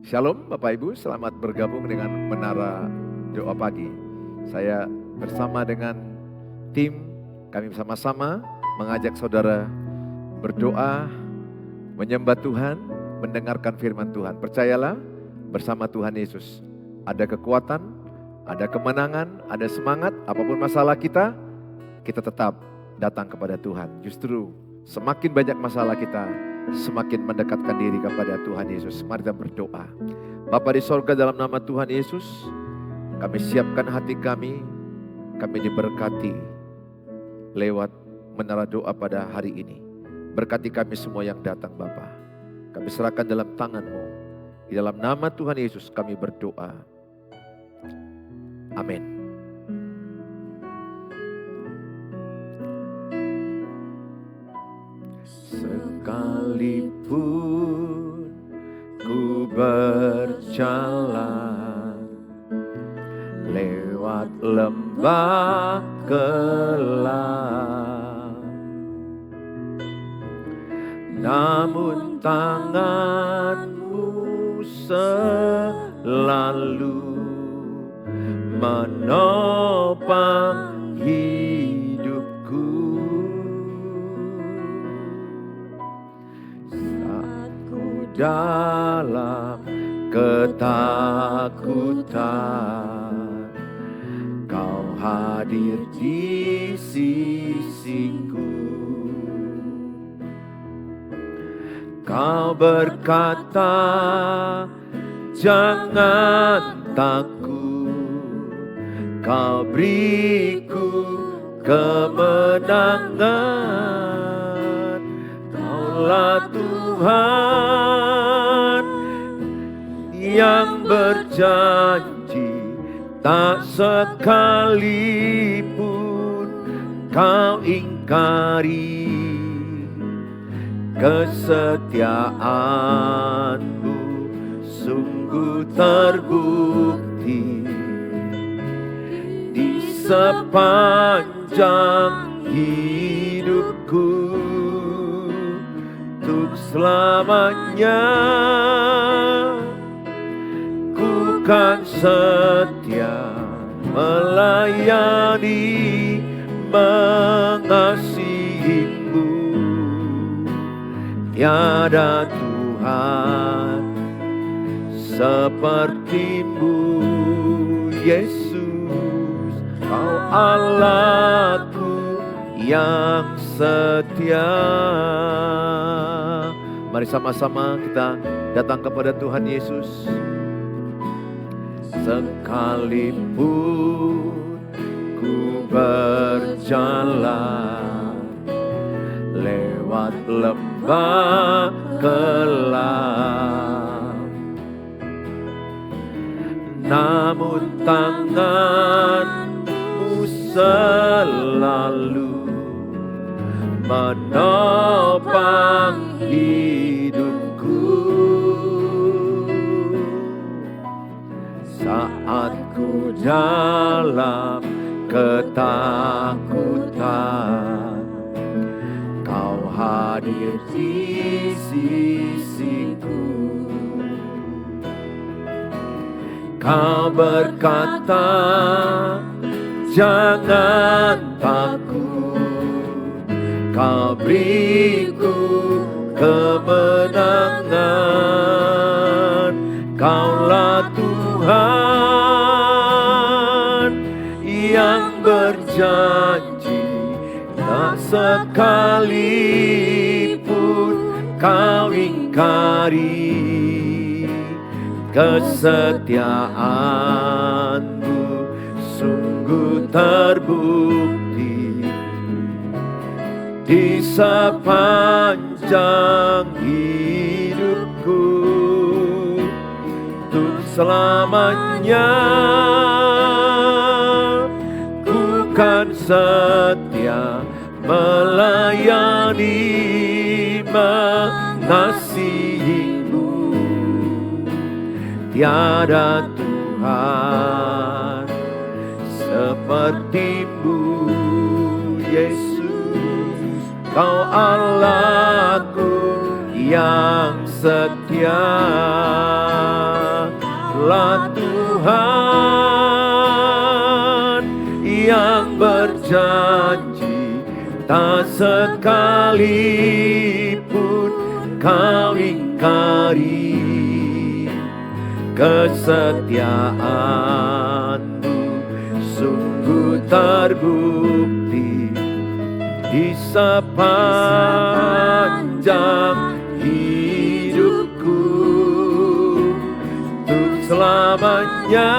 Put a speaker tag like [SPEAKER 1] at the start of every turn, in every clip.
[SPEAKER 1] Shalom Bapak Ibu, selamat bergabung dengan Menara Doa Pagi. Saya bersama dengan tim, kami bersama-sama mengajak saudara berdoa, menyembah Tuhan, mendengarkan firman Tuhan. Percayalah, bersama Tuhan Yesus ada kekuatan, ada kemenangan, ada semangat. Apapun masalah kita tetap datang kepada Tuhan. Justru semakin banyak masalah kita, semakin mendekatkan diri kepada Tuhan Yesus. Mari kita berdoa. Bapa di sorga, dalam nama Tuhan Yesus, kami siapkan hati kami diberkati lewat menara doa pada hari ini. Berkati kami semua yang datang Bapa. Kami serahkan dalam tangan-Mu. Di dalam nama Tuhan Yesus kami berdoa. Amin. Sekalipun ku berjalan lewat lembah gelap, namun tangan-Mu selalu menopang hidupku. Saat ku dalam ketakutan, Kau hadir di sisiku. Kau berkata, jangan takut, Kau beriku kemenangan. Kaulah Tuhan yang berjanji, tak sekalipun Kau ingkari. Kesetiaan-Mu sungguh terbukti di sepanjang hidupku. Untuk selamanya ku kan setia melayani, mengasihi-Mu. Tiada Tuhan seperti-Mu, Yesus. Kau Allahku yang setia. Mari sama-sama kita datang kepada Tuhan Yesus. Sekalipun ku berjalan lewat lembah gelap, namun tangan-Mu selalu menopang hidupku. Saat ku dalam ketakutan, Kau hadir di sisiku. Kau berkata, jangan takut, Kau beriku kemenangan. Kaulah Tuhan yang berjanji, tak sekalipun Kau ingkari. Kesetiaan-Mu sungguh terbukti di sepanjang hidupku. Untuk selamanya ku kan setia melayani, mengasihi-Mu. Tiada Tuhan seperti-Mu, Yesus. Kau Allahku yang setia. Kaulah Tuhan yang berjanji, tak sekalipun Kau ingkari. Kesetiaan-Mu sungguh terbukti di sepanjang hidupku. Untuk selamanya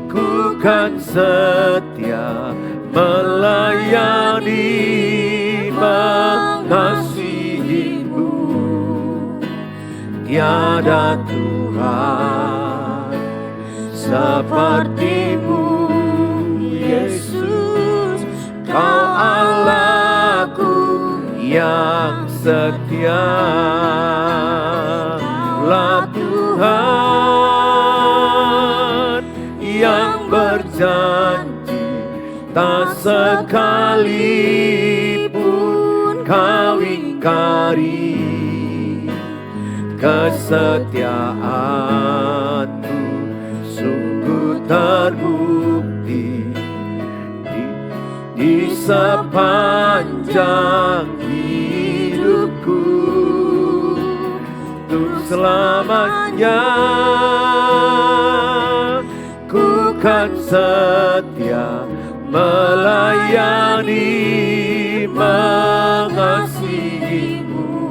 [SPEAKER 1] ku kan setia melayani, mengasihi-Mu. Tiada Tuhan seperti-Mu, Yesus. Kau Allahku yang setia. Kaulah Tuhan yang berjanji, tak sekalipun Kau ingkari. Kesetiaan-Mu sungguh terbukti di sepanjang hidupku. Untuk selamanya ku kan setia melayani, mengasihi-Mu.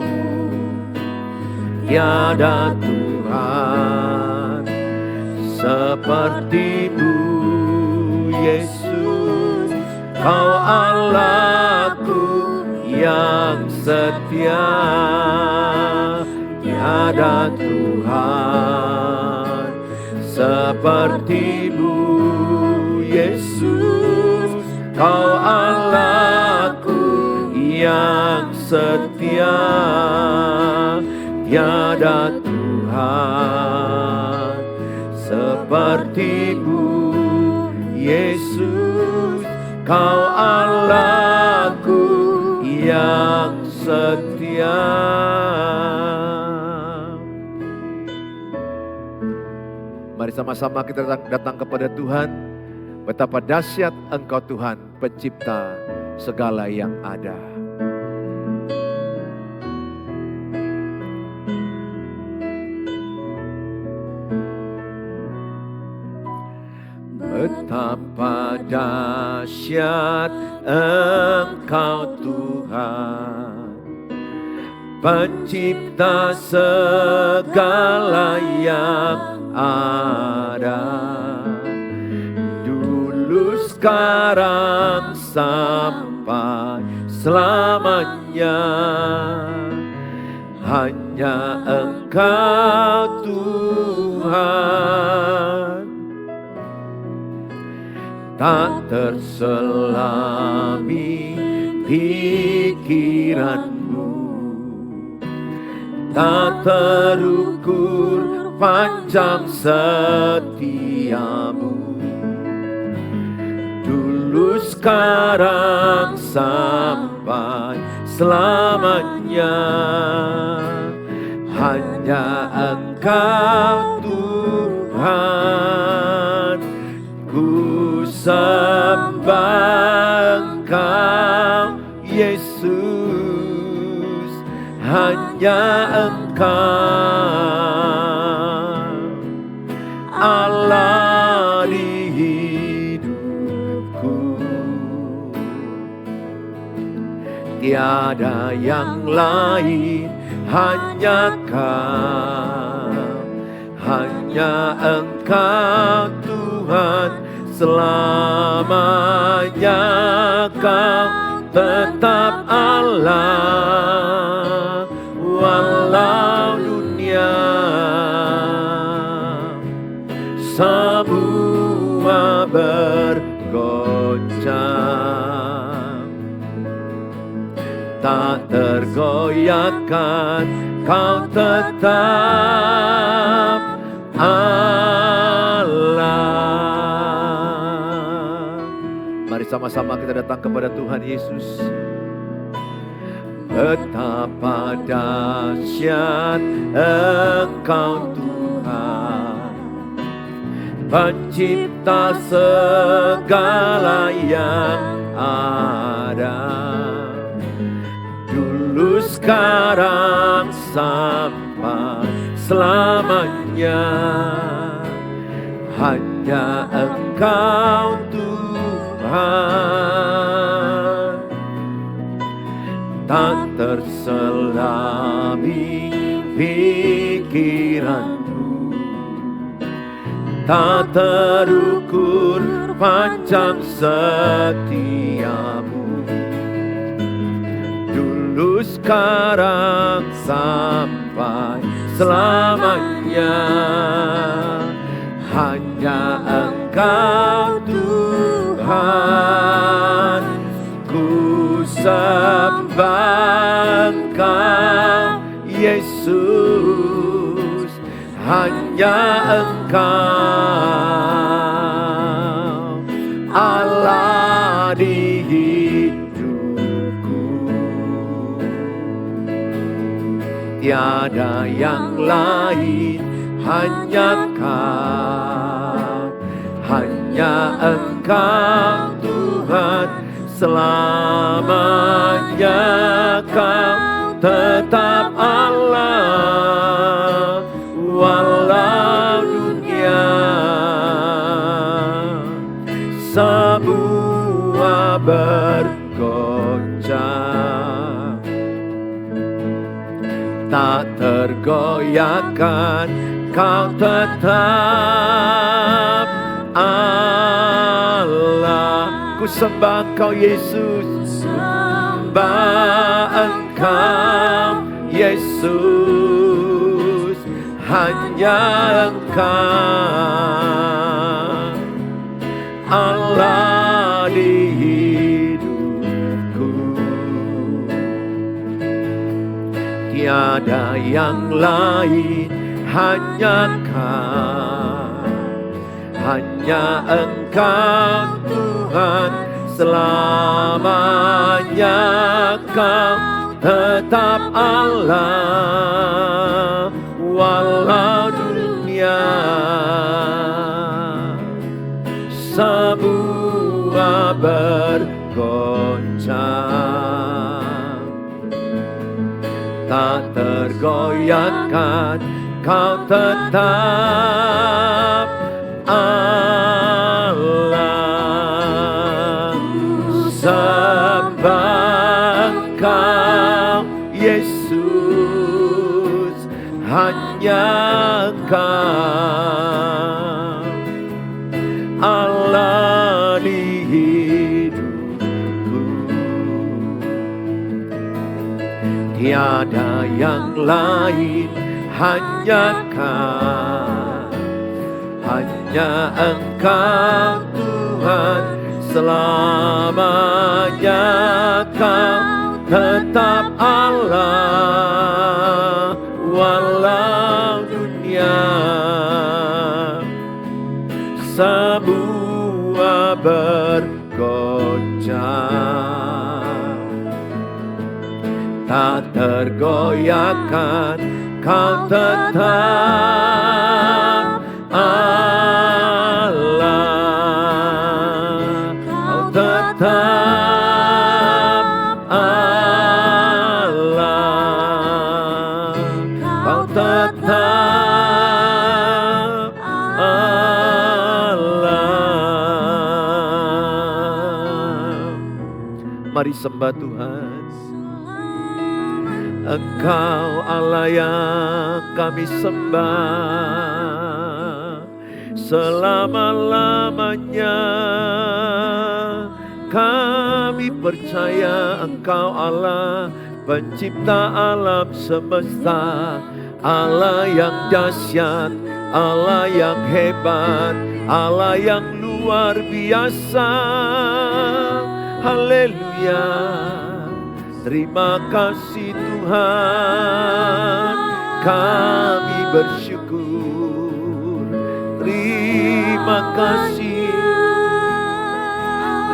[SPEAKER 1] Tiada Tuhan seperti-Mu, Yesus. Kau Allahku yang setia. Tiada Tuhan seperti-Mu, Yesus. Kau Allahku yang setia. Tiada Tuhan seperti-Mu, Yesus. Kau Allahku yang setia. Mari sama-sama kita datang kepada Tuhan. Betapa dahsyat Engkau Tuhan, pencipta segala yang ada. Betapa dahsyat Engkau Tuhan, pencipta segala yang ada. Dulu, sekarang, sampai selamanya, hanya Engkau Tuhan. Tak terselami pikiran-Mu, tak terukur panjang setia-Mu. Dulu, sekarang, sampai selamanya, hanya Engkau Tuhan. Ku sembah Engkau, Yesus, hanya Engkau Allah di hidupku. Tiada yang lain, hanya Kau, hanya Engkau Tuhan. Selamanya Kau tetap Allah, walau dunia semua bergoncang. Tak tergoyahkan, Kau tetap Allah. Mari sama-sama kita datang kepada Tuhan Yesus. Betapa dahsyat Engkau Tuhan, Pencipta segala yang ada, dulu, sekarang, sampai selamanya. Hanya Engkau Tuhan, tak terselami pikiranmu, tak terukur panjang setiamu, dulu, sekarang, sampai selamanya. Hanya Engkau Tuhan, ku sembah Engkau Yesus. Hanya Engkau Allah di hidupku, tiada yang lain, hanya Kau, hanya Engkau Tuhan. Selamanya Kau tetap Allah, walau dunia semua bergoncang, tak tergoyahkan, Kau tetap Allah. Ku sembah Engkau Yesus, sembah Engkau Yesus. Hanya Engkau Allah di hidupku, tiada yang lain, hanya Kau, hanya Engkau Tuhan. Selamanya Kau tetap Allah, walau dunia semua bergoncang, tak tergoyahkan, Kau tetap Allah. Sembah Kau Yesus, hanya Kau Allah di hidupku, tiada yang lain, hanya Kau, hanya Engkau Tuhan. Selamanya Kau tetap Allah, walau dunia semua bergoncang, tak tergoyahkan, Kau tetap Allah, Kau tetap Allah, Kau tetap Allah. Mari sembah Tuhan. Engkau Allah yang kami sembah, selama-lamanya kami percaya Engkau Allah, pencipta alam semesta, Allah yang dahsyat, Allah yang hebat, Allah yang luar biasa. Haleluya. Terima kasih Tuhan, kami bersyukur. Terima kasih,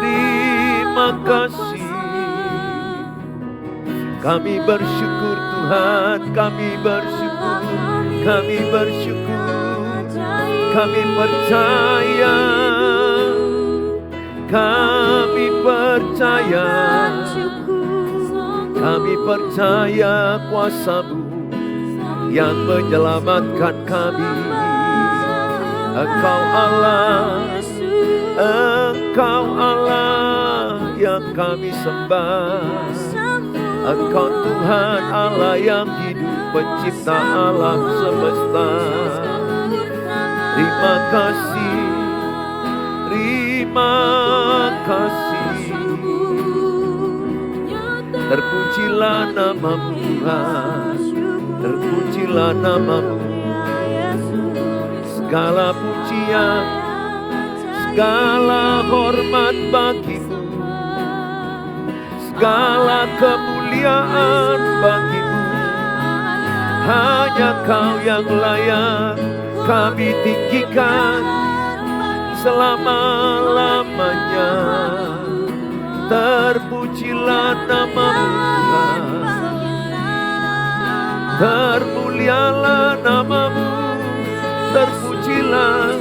[SPEAKER 1] terima kasih. Kami bersyukur Tuhan, kami bersyukur, kami bersyukur, kami percaya, kami percaya, kami percaya kuasa-Mu yang menyelamatkan kami. Engkau Allah, Engkau Allah yang kami sembah. Engkau Tuhan Allah yang hidup, pencipta alam semesta. Terima kasih, terima kasih. Terpujilah nama-Mu Tuhan, terpujilah nama-Mu. Segala pujian, segala hormat bagi-Mu, segala kemuliaan bagi-Mu. Hanya Kau yang layak kami tinggikan selama-lamanya. Terpujilah nama-Mu Tuhan, termulialah nama-Mu, terpujilah,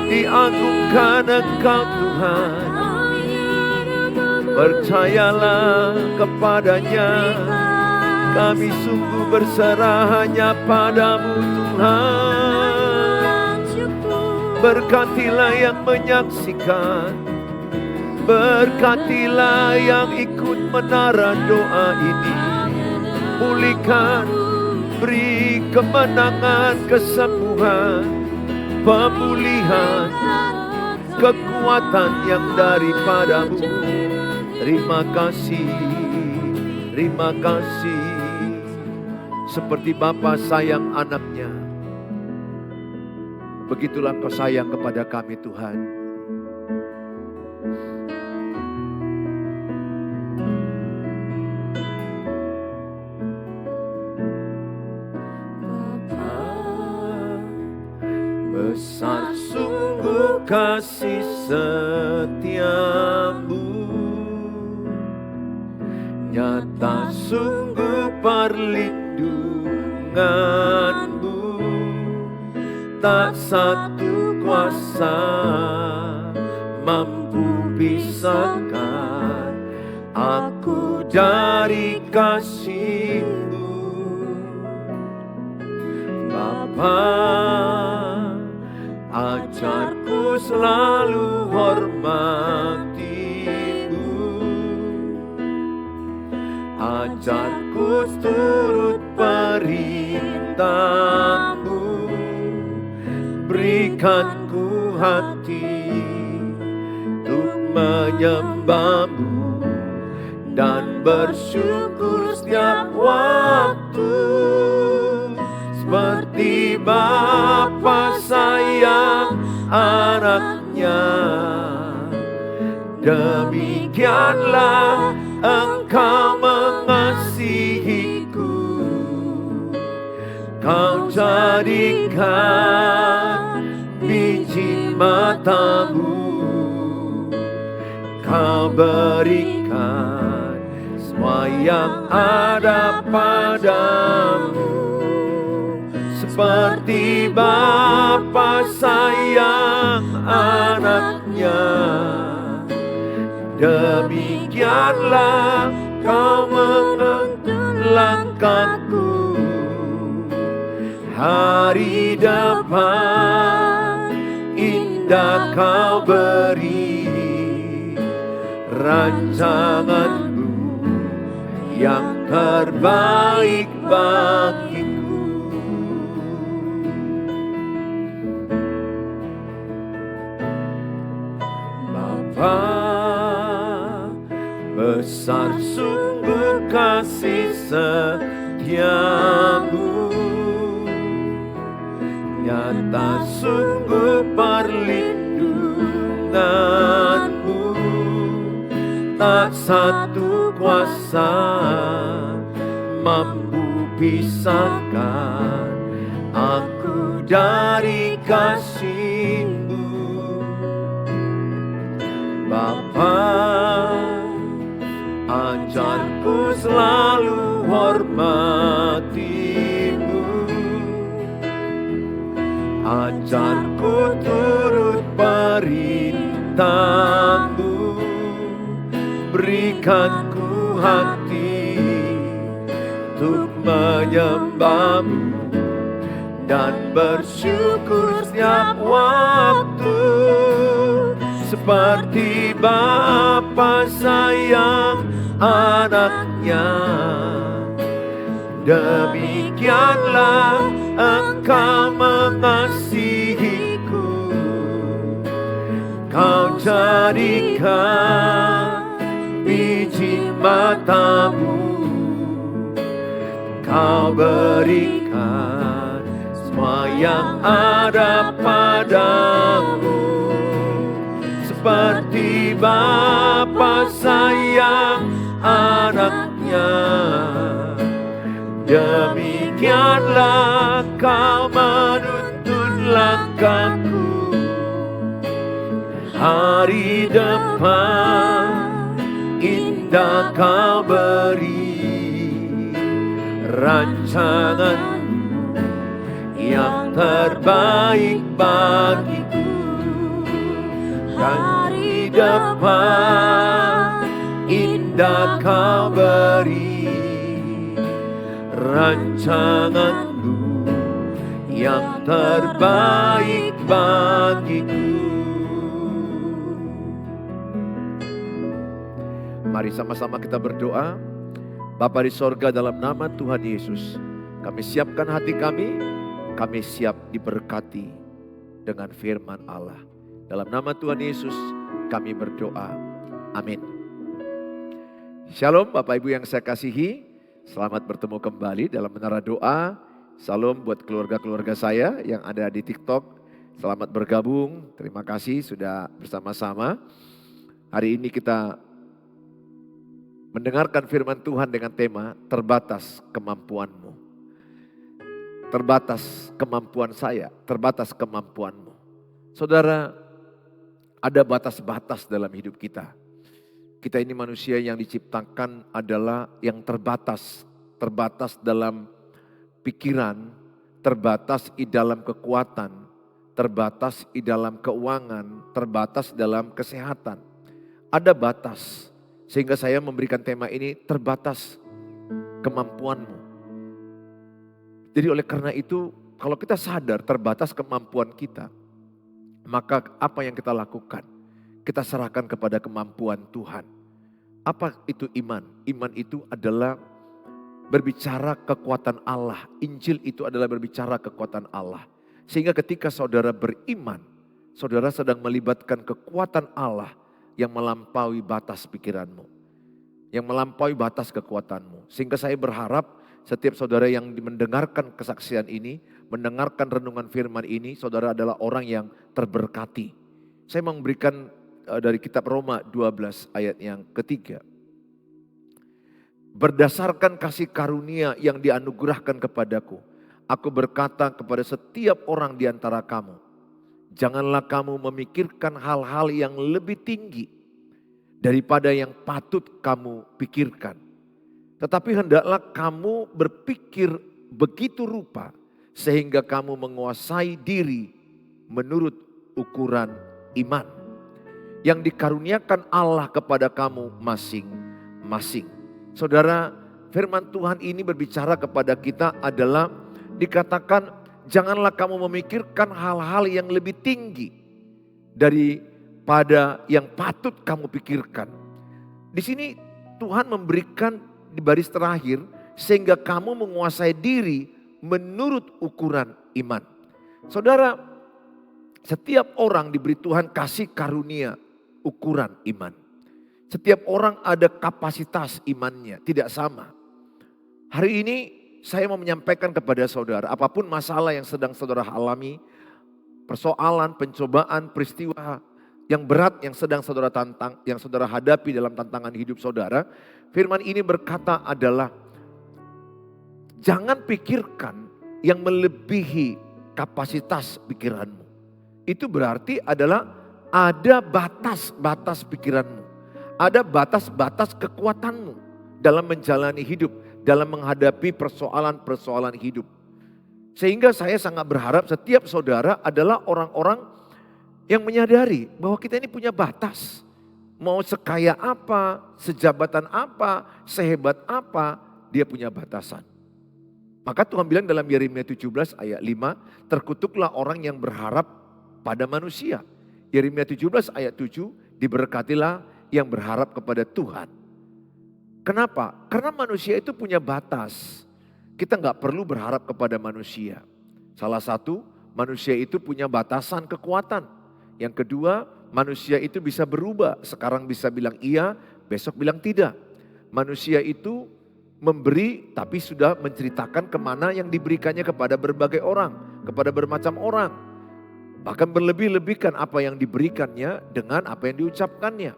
[SPEAKER 1] diagungkan Engkau Tuhan. Percayalah kepadanya, kami sungguh berserah hanya padamu Tuhan. Berkatilah yang menyaksikan, berkatilah yang ikut menara doa ini. Pulihkan, beri kemenangan, kesembuhan, pemulihan, kekuatan yang daripada-Mu. Terima kasih, terima kasih. Seperti Bapa sayang anaknya, begitulah Kau sayang kepada kami Tuhan. Besar sungguh kasih setia-Mu, nyata sungguh perlindungan-Mu. Tak satu kuasa mampu pisahkan aku dari kasih-Mu. Bapa, ajarku selalu hormati-Mu, ajarku turut perintah-Mu. Berikanku hati untuk menyembah-Mu dan bersyukur setiap waktu. Seperti Bapa sayang anaknya, demikianlah Engkau mengasihiku. Kau jadikan biji mata-Mu, Kau berikan semua yang ada padamu. Seperti Bapa sayang anaknya, demikianlah Kau menuntun langkahku. Hari depan indah Kau beri, rancangan-Mu yang terbaik bagiku. Besar sungguh kasih setia-Mu, nyata sungguh perlindungan-Mu. Tak satu kuasa mampu pisahkan aku dari kasih-Mu. Bapa, ajarku ku selalu hormatimu. Ajarku turut perintahmu, berikan ku hati untuk menyembahmu dan bersyukur setiap waktu. Seperti Bapa sayang anaknya, demikianlah Engkau mengasihiku. Kau jadikan biji matamu, Kau berikan semua yang ada padamu. Seperti Bapa sayang anaknya, demikianlah Kau menuntun langkahku. Hari depan indah Kau beri, rancangan yang terbaik bagiku. Hari depan indah Kau beri, rancanganmu yang terbaik bagiku. Mari sama-sama kita berdoa. Bapa di sorga, dalam nama Tuhan Yesus, kami siapkan hati kami siap diberkati dengan firman Allah. Dalam nama Tuhan Yesus kami berdoa. Amin. Shalom Bapak Ibu yang saya kasihi. Selamat bertemu kembali dalam Menara Doa. Salam buat keluarga-keluarga saya yang ada di TikTok. Selamat bergabung. Terima kasih sudah bersama-sama. Hari ini kita mendengarkan firman Tuhan dengan tema terbatas kemampuanmu. Terbatas kemampuan saya, terbatas kemampuanmu. Saudara, ada batas-batas dalam hidup kita. Kita ini manusia yang diciptakan adalah yang terbatas. Terbatas dalam pikiran, terbatas di dalam kekuatan, terbatas di dalam keuangan, terbatas dalam kesehatan. Ada batas. Sehingga saya memberikan tema ini terbatas kemampuanmu. Jadi oleh karena itu kalau kita sadar terbatas kemampuan kita, maka apa yang kita lakukan? Kita serahkan kepada kemampuan Tuhan. Apa itu iman? Iman itu adalah berbicara kekuatan Allah. Injil itu adalah berbicara kekuatan Allah. Sehingga ketika saudara beriman, saudara sedang melibatkan kekuatan Allah yang melampaui batas pikiranmu, yang melampaui batas kekuatanmu. Sehingga saya berharap setiap saudara yang mendengarkan kesaksian ini, mendengarkan renungan firman ini, saudara adalah orang yang terberkati. Saya memberikan dari kitab Roma 12 ayat yang ketiga. Berdasarkan kasih karunia yang dianugerahkan kepadaku, aku berkata kepada setiap orang di antara kamu, janganlah kamu memikirkan hal-hal yang lebih tinggi daripada yang patut kamu pikirkan. Tetapi hendaklah kamu berpikir begitu rupa sehingga kamu menguasai diri menurut ukuran iman yang dikaruniakan Allah kepada kamu masing-masing. Saudara, firman Tuhan ini berbicara kepada kita adalah dikatakan janganlah kamu memikirkan hal-hal yang lebih tinggi daripada yang patut kamu pikirkan. Di sini Tuhan memberikan di baris terakhir sehingga kamu menguasai diri menurut ukuran iman. Saudara, setiap orang diberi Tuhan kasih karunia ukuran iman. Setiap orang ada kapasitas imannya, tidak sama. Hari ini saya mau menyampaikan kepada saudara, apapun masalah yang sedang saudara alami, persoalan, pencobaan, peristiwa yang berat yang sedang saudara yang saudara hadapi dalam tantangan hidup saudara, firman ini berkata adalah jangan pikirkan yang melebihi kapasitas pikiranmu. Itu berarti adalah ada batas-batas pikiranmu, ada batas-batas kekuatanmu dalam menjalani hidup, dalam menghadapi persoalan-persoalan hidup. Sehingga saya sangat berharap setiap saudara adalah orang-orang yang menyadari bahwa kita ini punya batas. Mau sekaya apa, sejabatan apa, sehebat apa, dia punya batasan. Maka Tuhan bilang dalam Yeremia 17 ayat 5, terkutuklah orang yang berharap pada manusia. Yeremia 17 ayat 7, diberkatilah yang berharap kepada Tuhan. Kenapa? Karena manusia itu punya batas. Kita nggak perlu berharap kepada manusia. Salah satu, manusia itu punya batasan kekuatan. Yang kedua, manusia itu bisa berubah. Sekarang bisa bilang iya, besok bilang tidak. Manusia itu memberi tapi sudah menceritakan kemana yang diberikannya kepada berbagai orang. Kepada bermacam orang. Bahkan berlebih-lebihkan apa yang diberikannya dengan apa yang diucapkannya.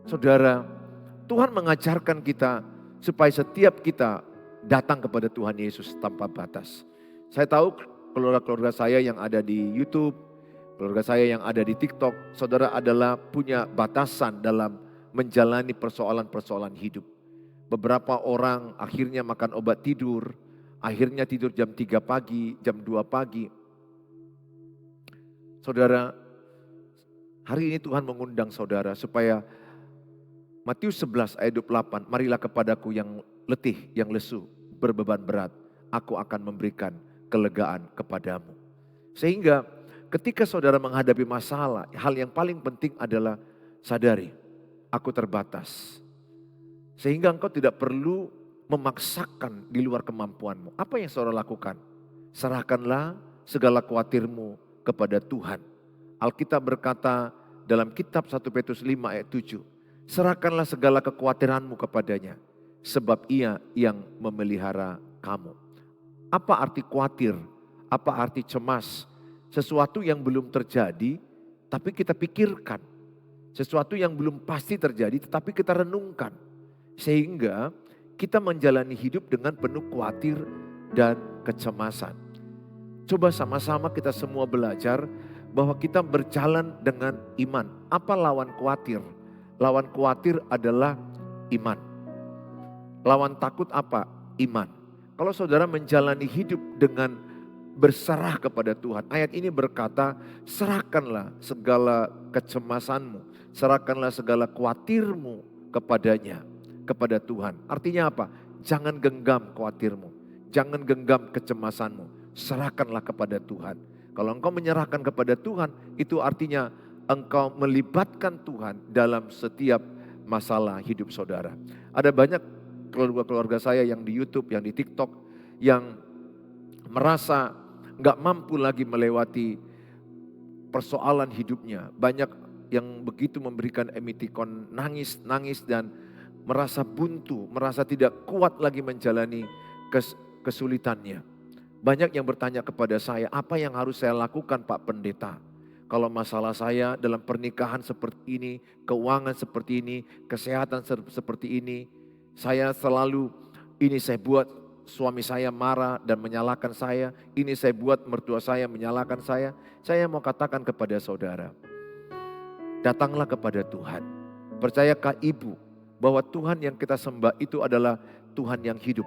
[SPEAKER 1] Saudara, Tuhan mengajarkan kita supaya setiap kita datang kepada Tuhan Yesus tanpa batas. Saya tahu keluarga-keluarga saya yang ada di YouTube, keluarga saya yang ada di TikTok, saudara adalah punya batasan dalam menjalani persoalan-persoalan hidup. Beberapa orang akhirnya makan obat tidur, akhirnya tidur jam 3 pagi, jam 2 pagi. Saudara, hari ini Tuhan mengundang saudara supaya Matius 11 ayat 28, marilah kepadaku yang letih, yang lesu, berbeban berat, aku akan memberikan kelegaan kepadamu. Sehingga ketika saudara menghadapi masalah, hal yang paling penting adalah sadari, aku terbatas. Sehingga engkau tidak perlu memaksakan di luar kemampuanmu. Apa yang saudara lakukan? Serahkanlah segala khawatirmu kepada Tuhan. Alkitab berkata dalam kitab 1 Petrus 5 ayat 7, serahkanlah segala kekhawatiranmu kepadanya, sebab ia yang memelihara kamu. Apa arti khawatir? Apa arti cemas? Sesuatu yang belum terjadi, tapi kita pikirkan. Sesuatu yang belum pasti terjadi, tetapi kita renungkan. Sehingga kita menjalani hidup dengan penuh khawatir dan kecemasan. Coba sama-sama kita semua belajar bahwa kita berjalan dengan iman. Apa lawan khawatir? Lawan khawatir adalah iman. Lawan takut apa? Iman. Kalau saudara menjalani hidup dengan berserah kepada Tuhan. Ayat ini berkata, serahkanlah segala kecemasanmu. Serahkanlah segala khawatirmu kepadanya. Kepada Tuhan. Artinya apa? Jangan genggam khawatirmu. Jangan genggam kecemasanmu. Serahkanlah kepada Tuhan. Kalau engkau menyerahkan kepada Tuhan, itu artinya engkau melibatkan Tuhan dalam setiap masalah hidup saudara. Ada banyak keluarga-keluarga saya yang di YouTube, yang di TikTok, yang merasa gak mampu lagi melewati persoalan hidupnya. Banyak yang begitu memberikan emotikon nangis dan merasa buntu, merasa tidak kuat lagi menjalani kesulitannya. Banyak yang bertanya kepada saya, apa yang harus saya lakukan Pak Pendeta? Kalau masalah saya dalam pernikahan seperti ini, keuangan seperti ini, kesehatan seperti ini, saya selalu, ini saya buat suami saya marah dan menyalahkan saya, ini saya buat mertua saya menyalahkan saya. Saya mau katakan kepada saudara, datanglah kepada Tuhan. Percayakah ibu bahwa Tuhan yang kita sembah itu adalah Tuhan yang hidup.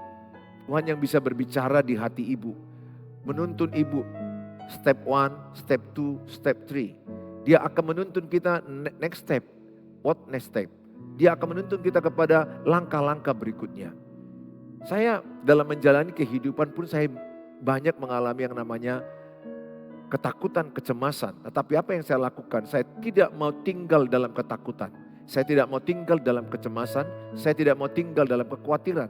[SPEAKER 1] Tuhan yang bisa berbicara di hati ibu, menuntun ibu. Step 1, step 2, step 3. Dia akan menuntun kita next step. What next step? Dia akan menuntun kita kepada langkah-langkah berikutnya. Saya dalam menjalani kehidupan pun saya banyak mengalami yang namanya ketakutan, kecemasan. Tetapi apa yang saya lakukan? Saya tidak mau tinggal dalam ketakutan. Saya tidak mau tinggal dalam kecemasan. Saya tidak mau tinggal dalam kekhawatiran.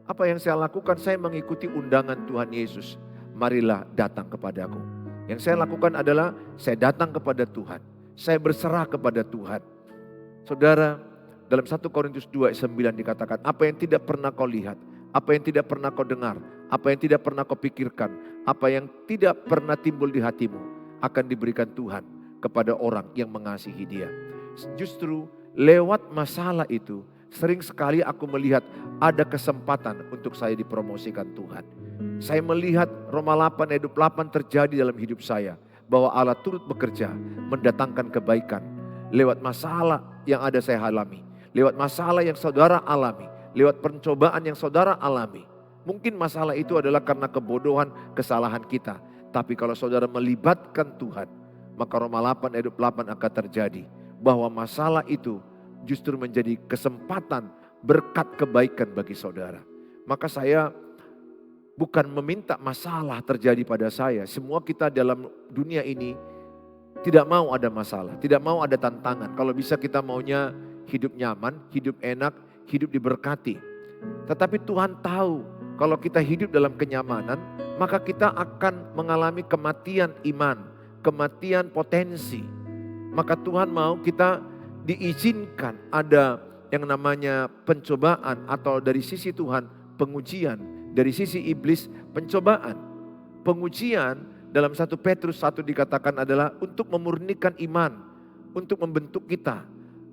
[SPEAKER 1] Apa yang saya lakukan? Saya mengikuti undangan Tuhan Yesus. Marilah datang kepadaku. Yang saya lakukan adalah saya datang kepada Tuhan. Saya berserah kepada Tuhan. Saudara, dalam 1 Korintus 2 ayat 9 dikatakan, apa yang tidak pernah kau lihat, apa yang tidak pernah kau dengar, apa yang tidak pernah kau pikirkan, apa yang tidak pernah timbul di hatimu, akan diberikan Tuhan kepada orang yang mengasihi Dia. Justru lewat masalah itu, sering sekali aku melihat ada kesempatan untuk saya dipromosikan Tuhan. Saya melihat Roma 8 ayat 28 terjadi dalam hidup saya. Bahwa Allah turut bekerja mendatangkan kebaikan. Lewat masalah yang ada saya alami. Lewat masalah yang saudara alami. lewat pencobaan yang saudara alami. Mungkin masalah itu adalah karena kebodohan, kesalahan kita. Tapi kalau saudara melibatkan Tuhan, maka Roma 8 ayat 8 akan terjadi. Bahwa masalah itu justru menjadi kesempatan berkat kebaikan bagi saudara. Maka saya bukan meminta masalah terjadi pada saya. Semua kita dalam dunia ini tidak mau ada masalah, tidak mau ada tantangan. Kalau bisa kita maunya hidup nyaman, hidup enak, hidup diberkati. Tetapi Tuhan tahu kalau kita hidup dalam kenyamanan, maka kita akan mengalami kematian iman, kematian potensi. Maka Tuhan mau kita diizinkan ada yang namanya pencobaan atau dari sisi Tuhan pengujian, dari sisi iblis pencobaan. Pengujian dalam 1 Petrus 1 dikatakan adalah untuk memurnikan iman, untuk membentuk kita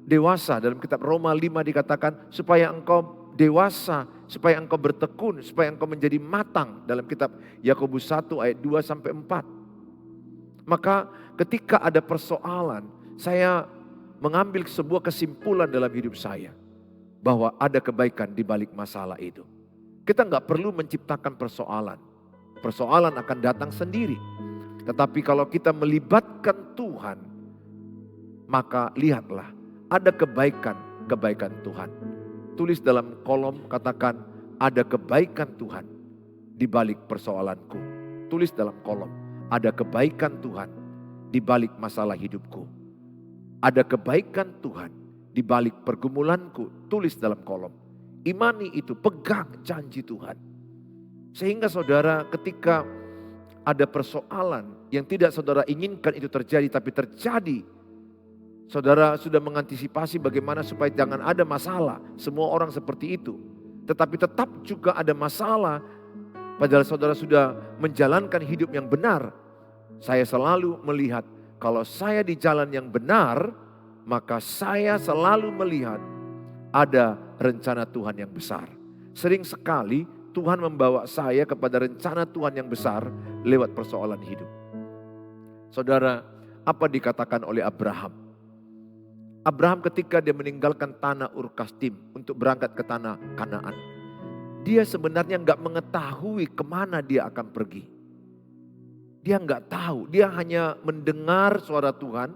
[SPEAKER 1] dewasa. Dalam kitab Roma 5 dikatakan supaya engkau dewasa, supaya engkau bertekun, supaya engkau menjadi matang. Dalam kitab Yakobus 1 ayat 2 sampai 4. Maka ketika ada persoalan, saya mengambil sebuah kesimpulan dalam hidup saya. Bahwa ada kebaikan di balik masalah itu. Kita nggak perlu menciptakan persoalan. Persoalan akan datang sendiri. Tetapi kalau kita melibatkan Tuhan, maka lihatlah ada kebaikan Tuhan. Tulis dalam kolom, katakan ada kebaikan Tuhan di balik persoalanku. Tulis dalam kolom, ada kebaikan Tuhan di balik masalah hidupku. Ada kebaikan Tuhan di balik pergumulanku. Tulis dalam kolom. Imani itu, pegang janji Tuhan. Sehingga saudara ketika ada persoalan yang tidak saudara inginkan itu terjadi tapi terjadi. Saudara sudah mengantisipasi bagaimana supaya jangan ada masalah. Semua orang seperti itu. Tetapi tetap juga ada masalah. Padahal saudara sudah menjalankan hidup yang benar. Saya selalu melihat kalau saya di jalan yang benar, maka saya selalu melihat ada rencana Tuhan yang besar. Sering sekali Tuhan membawa saya kepada rencana Tuhan yang besar lewat persoalan hidup. Saudara, apa dikatakan oleh Abraham? Abraham ketika dia meninggalkan tanah Ur Kasdim untuk berangkat ke tanah Kanaan. Dia sebenarnya nggak mengetahui kemana dia akan pergi. Dia nggak tahu, dia hanya mendengar suara Tuhan.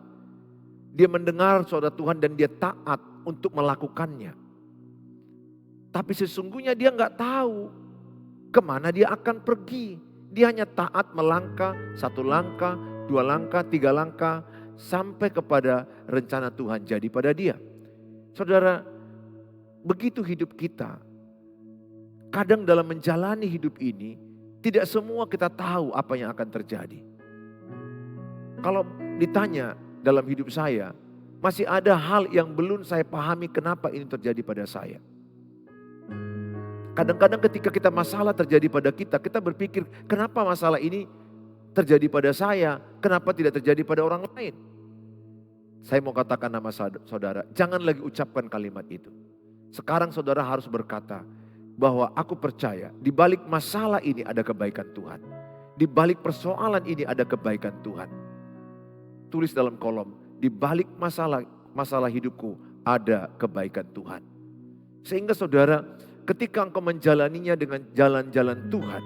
[SPEAKER 1] Dia mendengar suara Tuhan dan dia taat untuk melakukannya. Tapi sesungguhnya dia nggak tahu kemana dia akan pergi. Dia hanya taat melangkah 1 langkah, 2 langkah, 3 langkah. Sampai kepada rencana Tuhan jadi pada dia. Saudara, begitu hidup kita. Kadang dalam menjalani hidup ini, tidak semua kita tahu apa yang akan terjadi. Kalau ditanya dalam hidup saya, masih ada hal yang belum saya pahami kenapa ini terjadi pada saya. Kadang-kadang ketika kita masalah terjadi pada kita, kita berpikir kenapa masalah ini terjadi pada saya, kenapa tidak terjadi pada orang lain. Saya mau katakan nama saudara, jangan lagi ucapkan kalimat itu. Sekarang saudara harus berkata, bahwa aku percaya di balik masalah ini ada kebaikan Tuhan. Di balik persoalan ini ada kebaikan Tuhan. Tulis dalam kolom, di balik masalah hidupku ada kebaikan Tuhan. Sehingga saudara, ketika engkau menjalaninya dengan jalan-jalan Tuhan,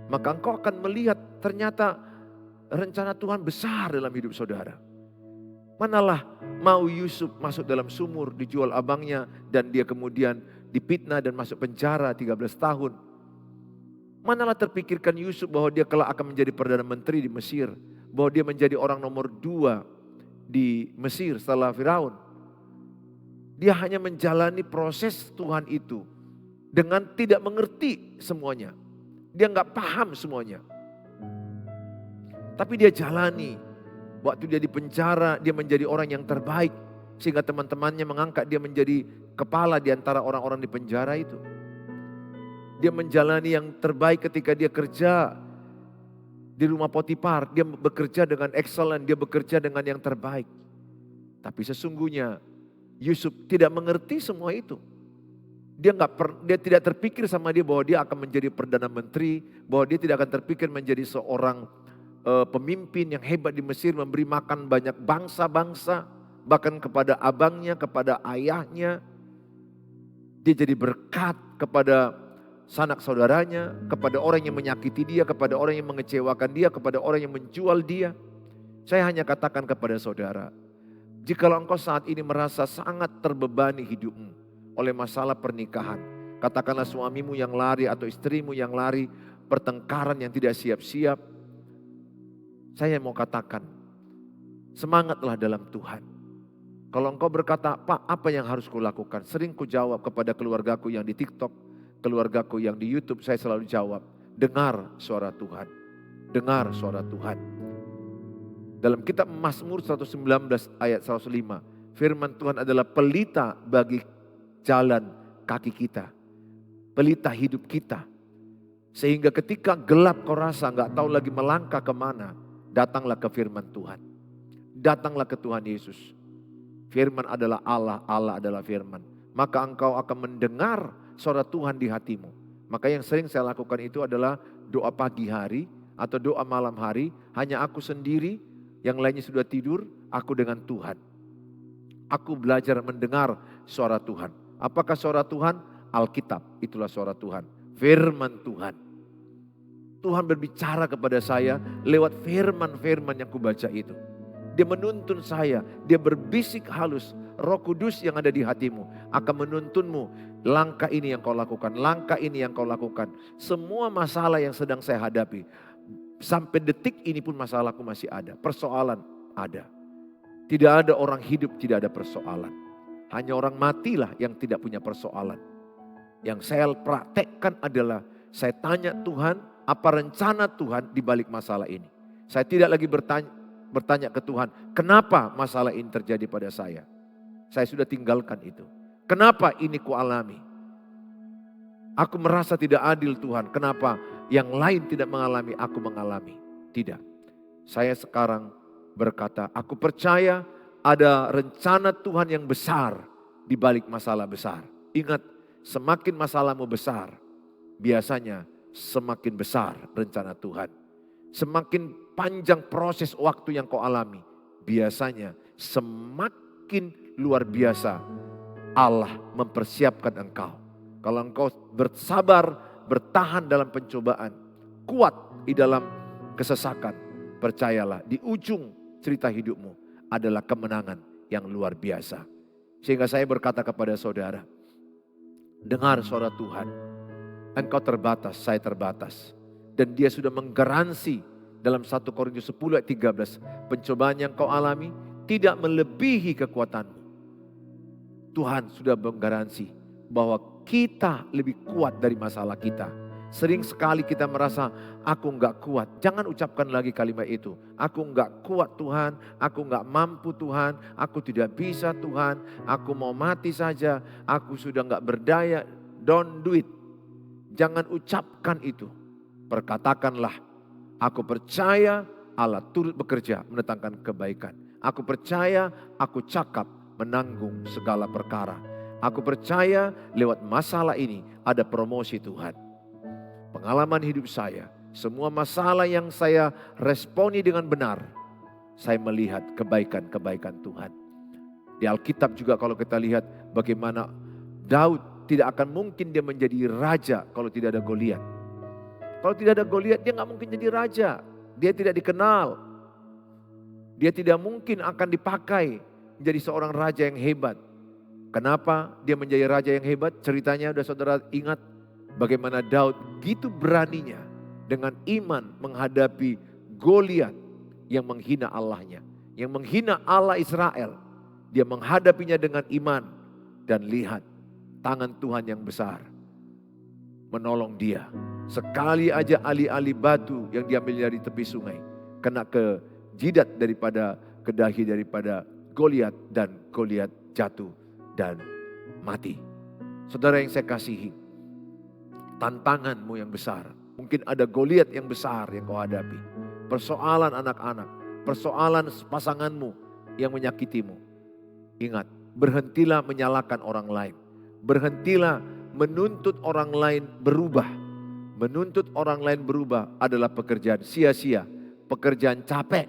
[SPEAKER 1] maka engkau akan melihat ternyata rencana Tuhan besar dalam hidup saudara. Manalah mau Yusuf masuk dalam sumur, dijual abangnya, dan dia kemudian dipitnah dan masuk penjara 13 tahun. Manalah terpikirkan Yusuf bahwa dia kelak akan menjadi Perdana Menteri di Mesir. Bahwa dia menjadi orang nomor 2 di Mesir setelah Firaun. Dia hanya menjalani proses Tuhan itu dengan tidak mengerti semuanya. Dia nggak paham semuanya. Tapi dia jalani. Waktu dia di penjara, dia menjadi orang yang terbaik. Sehingga teman-temannya mengangkat dia menjadi kepala di antara orang-orang di penjara itu. Dia menjalani yang terbaik ketika dia kerja di rumah Potifar. Dia bekerja dengan excellent, dia bekerja dengan yang terbaik. Tapi sesungguhnya Yusuf tidak mengerti semua itu. Dia tidak terpikir sama dia bahwa dia akan menjadi Perdana Menteri. Bahwa dia tidak akan terpikir menjadi seorang pemimpin yang hebat di Mesir, memberi makan banyak bangsa-bangsa. Bahkan kepada abangnya, kepada ayahnya. Dia jadi berkat kepada sanak saudaranya, kepada orang yang menyakiti dia, kepada orang yang mengecewakan dia, kepada orang yang menjual dia. Saya hanya katakan kepada saudara, jikalau engkau saat ini merasa sangat terbebani hidupmu oleh masalah pernikahan, katakanlah suamimu yang lari atau istrimu yang lari, pertengkaran yang tidak siap-siap, saya mau katakan, semangatlah dalam Tuhan. Kalau engkau berkata, Pak, apa yang harus kulakukan? Sering ku jawab kepada keluargaku yang di TikTok, keluargaku yang di YouTube, saya selalu jawab, dengar suara Tuhan. Dengar suara Tuhan. Dalam kitab Mazmur 119 ayat 105, firman Tuhan adalah pelita bagi jalan kaki kita. Pelita hidup kita. Sehingga ketika gelap kau rasa gak tahu lagi melangkah kemana, datanglah ke firman Tuhan. Datanglah ke Tuhan Yesus. Firman adalah Allah, Allah adalah firman. Maka engkau akan mendengar suara Tuhan di hatimu. Maka yang sering saya lakukan itu adalah doa pagi hari atau doa malam hari. Hanya aku sendiri, yang lainnya sudah tidur, aku dengan Tuhan. Aku belajar mendengar suara Tuhan. Apakah suara Tuhan? Alkitab, itulah suara Tuhan. Firman Tuhan. Tuhan berbicara kepada saya lewat firman-firman yang kubaca itu. Dia menuntun saya, dia berbisik halus. Roh Kudus yang ada di hatimu akan menuntunmu. Langkah ini yang kau lakukan, langkah ini yang kau lakukan. Semua masalah yang sedang saya hadapi, sampai detik ini pun masalahku masih ada. Persoalan ada. Tidak ada orang hidup tidak ada persoalan. Hanya orang matilah yang tidak punya persoalan. Yang saya praktekkan adalah saya tanya Tuhan, apa rencana Tuhan di balik masalah ini. Saya tidak lagi bertanya ke Tuhan, kenapa masalah ini terjadi pada saya. Saya sudah tinggalkan itu. Kenapa ini kualami? Aku merasa tidak adil Tuhan. Kenapa yang lain tidak mengalami, aku mengalami. Tidak. Saya sekarang berkata, aku percaya ada rencana Tuhan yang besar di balik masalah besar. Ingat, semakin masalahmu besar, biasanya semakin besar rencana Tuhan. Semakin panjang proses waktu yang kau alami, biasanya semakin luar biasa Allah mempersiapkan engkau. Kalau engkau bersabar, bertahan dalam pencobaan, kuat di dalam kesesakan, percayalah di ujung cerita hidupmu adalah kemenangan yang luar biasa. Sehingga saya berkata kepada saudara, dengar suara Tuhan. Engkau terbatas, saya terbatas. Dan dia sudah menggaransi dalam 1 Korintus 10 ayat 13. Pencobaan yang kau alami tidak melebihi kekuatanmu. Tuhan sudah menggaransi bahwa kita lebih kuat dari masalah kita. Sering sekali kita merasa aku enggak kuat. Jangan ucapkan lagi kalimat itu. Aku enggak kuat Tuhan, aku enggak mampu Tuhan, aku tidak bisa Tuhan, aku mau mati saja, aku sudah enggak berdaya. Don't do it. Jangan ucapkan itu. Perkatakanlah, aku percaya Allah turut bekerja mendatangkan kebaikan. Aku percaya, aku cakap menanggung segala perkara. Aku percaya lewat masalah ini ada promosi Tuhan. Pengalaman hidup saya, semua masalah yang saya responi dengan benar, saya melihat kebaikan-kebaikan Tuhan. Di Alkitab juga kalau kita lihat bagaimana Daud tidak akan mungkin dia menjadi raja kalau tidak ada Goliat. Kalau tidak ada Goliat dia nggak mungkin jadi raja. Dia tidak dikenal. Dia tidak mungkin akan dipakai menjadi seorang raja yang hebat. Kenapa dia menjadi raja yang hebat? Ceritanya udah saudara ingat bagaimana Daud gitu beraninya dengan iman menghadapi Goliat yang menghina Allahnya. Yang menghina Allah Israel. Dia menghadapinya dengan iman dan lihat tangan Tuhan yang besar menolong dia. Sekali aja ali-ali batu yang diambil dari tepi sungai kena ke jidat daripada ke dahi daripada Goliat dan Goliat jatuh dan mati. Saudara yang saya kasihi, tantanganmu yang besar. Mungkin ada Goliat yang besar yang kau hadapi. Persoalan anak-anak, persoalan pasanganmu yang menyakitimu. Ingat, berhentilah menyalahkan orang lain. Berhentilah menuntut orang lain berubah. Menuntut orang lain berubah adalah pekerjaan sia-sia, pekerjaan capek.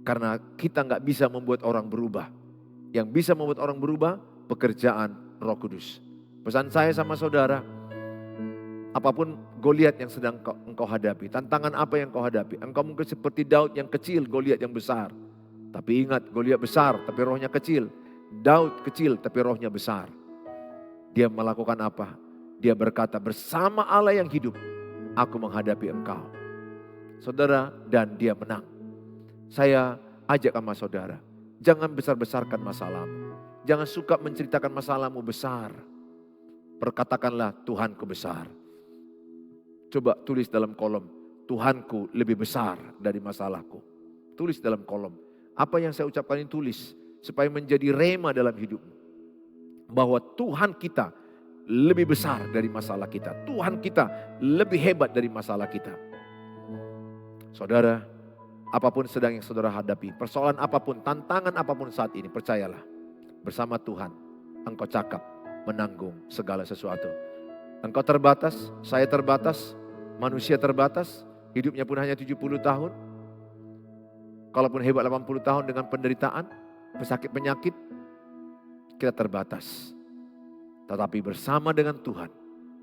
[SPEAKER 1] Karena kita nggak bisa membuat orang berubah. Yang bisa membuat orang berubah, pekerjaan Roh Kudus. Pesan saya sama saudara, apapun Goliat yang sedang engkau hadapi, tantangan apa yang engkau hadapi, engkau mungkin seperti Daud yang kecil, Goliat yang besar. Tapi ingat, Goliat besar tapi rohnya kecil. Daud kecil tapi rohnya besar. Dia melakukan apa? Dia berkata, bersama Allah yang hidup, aku menghadapi engkau. Saudara, dan dia menang. Saya ajak sama saudara, jangan besar-besarkan masalahmu. Jangan suka menceritakan masalahmu besar. Perkatakanlah, Tuhanku besar. Coba tulis dalam kolom, Tuhanku lebih besar dari masalahku. Tulis dalam kolom. Apa yang saya ucapkan ini tulis, supaya menjadi rema dalam hidupmu. Bahwa Tuhan kita lebih besar dari masalah kita. Tuhan kita lebih hebat dari masalah kita. Saudara, apapun sedang yang saudara hadapi, persoalan apapun, tantangan apapun saat ini, percayalah. Bersama Tuhan, engkau cakap menanggung segala sesuatu. Engkau terbatas, saya terbatas, manusia terbatas, hidupnya pun hanya 70 tahun. Kalaupun hebat 80 tahun dengan penderitaan, pesakit penyakit, kita terbatas. Tetapi bersama dengan Tuhan,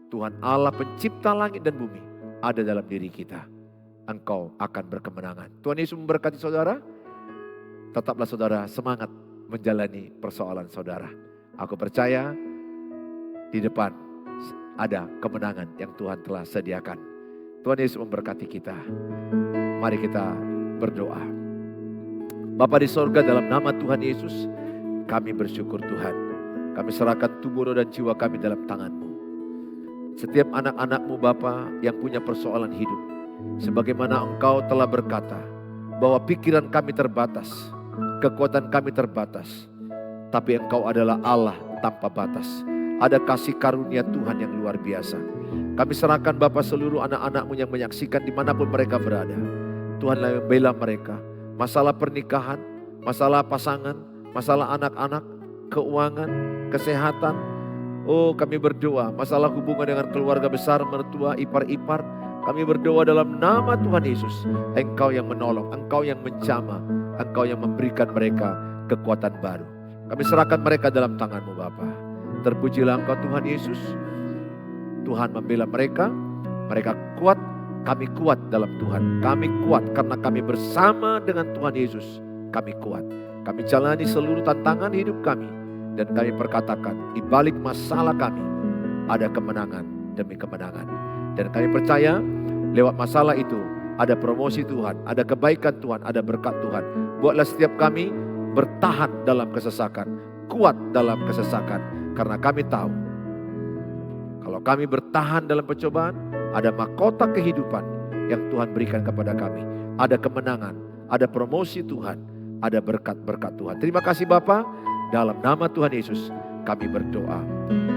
[SPEAKER 1] Tuhan Allah pencipta langit dan bumi ada dalam diri kita. Engkau akan berkemenangan. Tuhan Yesus memberkati saudara. Tetaplah saudara semangat menjalani persoalan saudara. Aku percaya di depan ada kemenangan yang Tuhan telah sediakan. Tuhan Yesus memberkati kita. Mari kita berdoa. Bapa di sorga, dalam nama Tuhan Yesus, kami bersyukur Tuhan. Kami serahkan tubuh, roh, dan jiwa kami dalam tangan-Mu. Setiap anak-anak-Mu Bapa yang punya persoalan hidup, sebagaimana Engkau telah berkata bahwa pikiran kami terbatas, kekuatan kami terbatas, tapi Engkau adalah Allah tanpa batas. Ada kasih karunia Tuhan yang luar biasa. Kami serahkan Bapa seluruh anak-anak-Mu yang menyaksikan dimanapun mereka berada. Tuhanlah yang membela mereka. Masalah pernikahan, masalah pasangan, masalah anak-anak, keuangan, kesehatan. Oh, kami berdoa masalah hubungan dengan keluarga besar, mertua, ipar-ipar. Kami berdoa dalam nama Tuhan Yesus. Engkau yang menolong, Engkau yang menjamah, Engkau yang memberikan mereka kekuatan baru. Kami serahkan mereka dalam tangan-Mu Bapa. Terpujilah Engkau Tuhan Yesus. Tuhan membela mereka, mereka kuat, kami kuat dalam Tuhan. Kami kuat karena kami bersama dengan Tuhan Yesus. Kami kuat. Kami jalani seluruh tantangan hidup kami. Dan kami perkatakan, di balik masalah kami, ada kemenangan demi kemenangan. Dan kami percaya, lewat masalah itu, ada promosi Tuhan, ada kebaikan Tuhan, ada berkat Tuhan. Buatlah setiap kami bertahan dalam kesesakan, kuat dalam kesesakan. Karena kami tahu, kalau kami bertahan dalam pencobaan, ada mahkota kehidupan yang Tuhan berikan kepada kami. Ada kemenangan, ada promosi Tuhan, ada berkat-berkat Tuhan. Terima kasih Bapa, dalam nama Tuhan Yesus kami berdoa.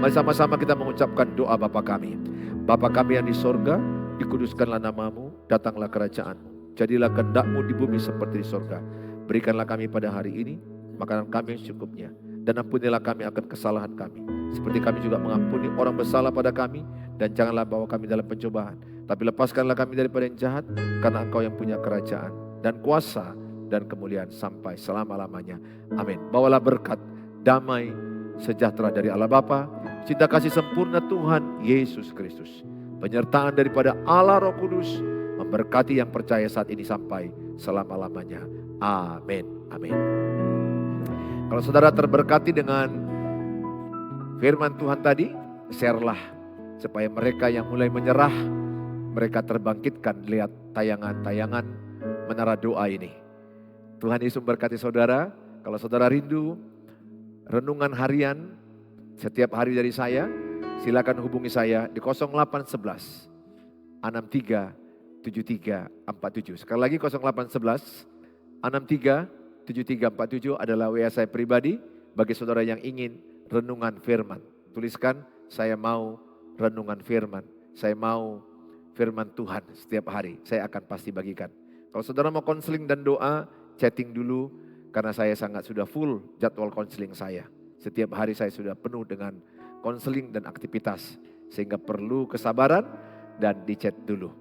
[SPEAKER 1] Mari sama-sama kita mengucapkan doa Bapa kami. Bapa kami yang di sorga, dikuduskanlah namamu, datanglah kerajaan-Mu. Jadilah kehendak-Mu di bumi seperti di sorga. Berikanlah kami pada hari ini makanan kami yang secukupnya. Dan ampunilah kami akan kesalahan kami, seperti kami juga mengampuni orang bersalah pada kami. Dan janganlah bawa kami dalam pencobaan, tapi lepaskanlah kami daripada yang jahat, karena Engkau yang punya kerajaan dan kuasa dan kemuliaan sampai selama-lamanya. Amin. Bawalah berkat, damai, sejahtera dari Allah Bapa, cinta kasih sempurna Tuhan Yesus Kristus, penyertaan daripada Allah Roh Kudus, memberkati yang percaya saat ini sampai selama-lamanya. Amin. Amin. Kalau saudara terberkati dengan firman Tuhan tadi, share-lah supaya mereka yang mulai menyerah, mereka terbangkitkan lihat tayangan-tayangan Menara Doa ini. Tuhan Yesus memberkati saudara. Kalau saudara rindu renungan harian setiap hari dari saya, silakan hubungi saya di 0811 63 73 47. Sekali lagi 0811 63 7347 adalah WA saya pribadi bagi saudara yang ingin renungan firman. Tuliskan, saya mau renungan firman. Saya mau firman Tuhan setiap hari. Saya akan pasti bagikan. Kalau saudara mau konseling dan doa, chatting dulu. Karena saya sangat sudah full jadwal konseling saya. Setiap hari saya sudah penuh dengan konseling dan aktivitas. Sehingga perlu kesabaran dan di chat dulu.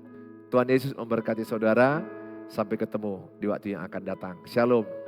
[SPEAKER 1] Tuhan Yesus memberkati saudara. Sampai ketemu di waktu yang akan datang. Shalom.